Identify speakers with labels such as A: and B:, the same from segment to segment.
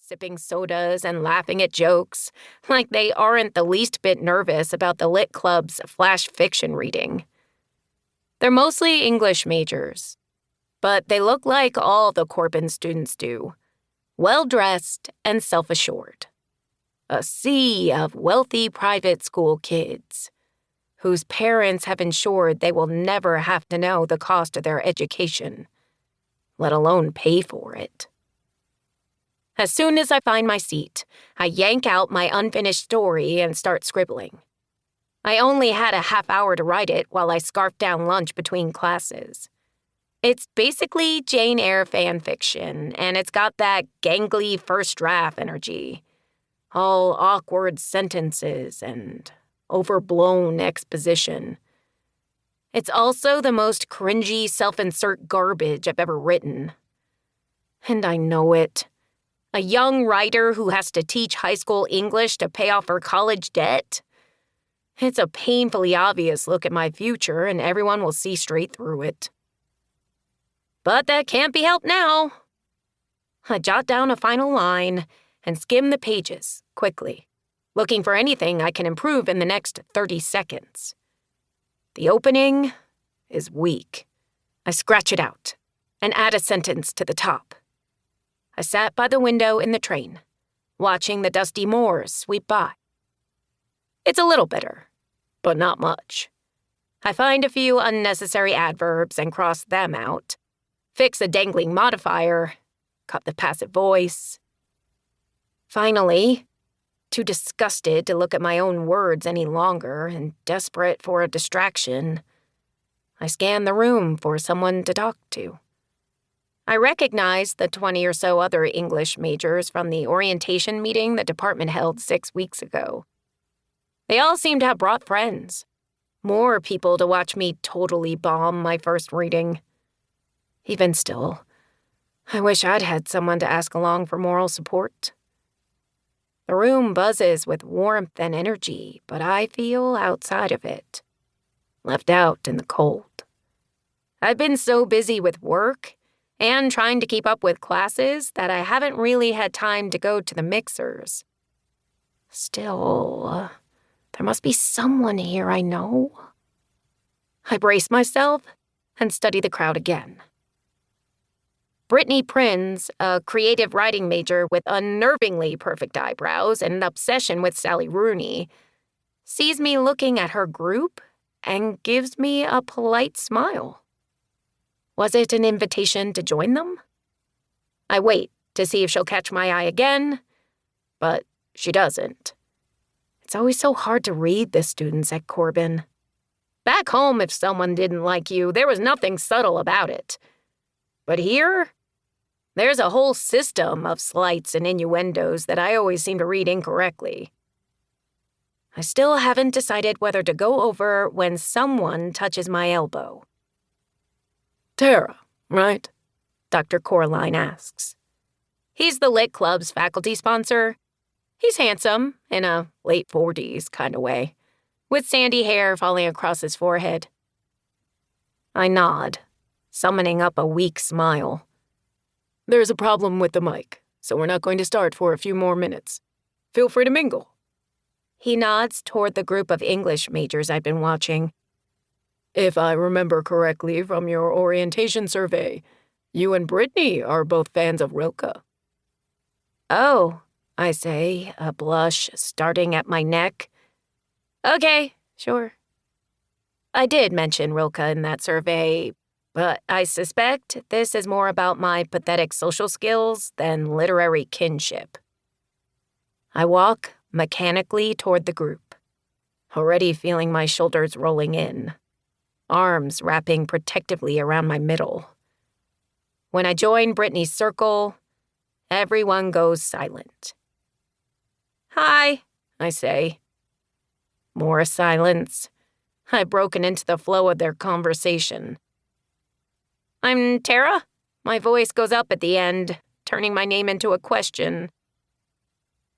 A: sipping sodas and laughing at jokes, like they aren't the least bit nervous about the Lit Club's flash fiction reading. They're mostly English majors, but they look like all the Corbin students do, well-dressed and self-assured. A sea of wealthy private school kids whose parents have ensured they will never have to know the cost of their education, let alone pay for it. As soon as I find my seat, I yank out my unfinished story and start scribbling. I only had a half hour to write it while I scarfed down lunch between classes. It's basically Jane Eyre fan fiction, and it's got that gangly first draft energy. All awkward sentences and overblown exposition. It's also the most cringy self-insert garbage I've ever written. And I know it. A young writer who has to teach high school English to pay off her college debt? It's a painfully obvious look at my future, and everyone will see straight through it. But that can't be helped now. I jot down a final line and skim the pages quickly, looking for anything I can improve in the next 30 seconds. The opening is weak. I scratch it out and add a sentence to the top. I sat by the window in the train, watching the dusty moors sweep by. It's a little better, but not much. I find a few unnecessary adverbs and cross them out, fix a dangling modifier, cut the passive voice. Finally, too disgusted to look at my own words any longer and desperate for a distraction, I scan the room for someone to talk to. I recognize the 20 or so other English majors from the orientation meeting the department held 6 weeks ago. They all seem to have brought friends. More people to watch me totally bomb my first reading. Even still, I wish I'd had someone to ask along for moral support. The room buzzes with warmth and energy, but I feel outside of it, left out in the cold. I've been so busy with work and trying to keep up with classes that I haven't really had time to go to the mixers. Still, there must be someone here I know. I brace myself and study the crowd again. Brittany Prinz, a creative writing major with unnervingly perfect eyebrows and an obsession with Sally Rooney, sees me looking at her group and gives me a polite smile. Was it an invitation to join them? I wait to see if she'll catch my eye again, but she doesn't. It's always so hard to read the students at Corbin. Back home, if someone didn't like you, there was nothing subtle about it. But here, there's a whole system of slights and innuendos that I always seem to read incorrectly. I still haven't decided whether to go over when someone touches my elbow.
B: Tara, right?
A: Dr. Coraline asks. He's the Lit Club's faculty sponsor. He's handsome, in a late 40s kind of way, with sandy hair falling across his forehead. I nod, summoning up a weak smile.
B: There's a problem with the mic, so we're not going to start for a few more minutes. Feel free to mingle.
A: He nods toward the group of English majors I'd been watching.
B: If I remember correctly from your orientation survey, you and Brittany are both fans of Rilke.
A: Oh, I say, a blush starting at my neck. Okay, sure. I did mention Rilke in that survey, but I suspect this is more about my pathetic social skills than literary kinship. I walk mechanically toward the group, already feeling my shoulders rolling in, arms wrapping protectively around my middle. When I join Brittany's circle, everyone goes silent. Hi, I say. More silence. I've broken into the flow of their conversation. I'm Tara. My voice goes up at the end, turning my name into a question.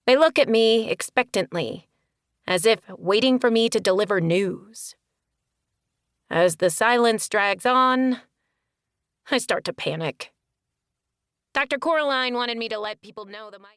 A: They look at me expectantly, as if waiting for me to deliver news. As the silence drags on, I start to panic. Dr. Coraline wanted me to let people know that my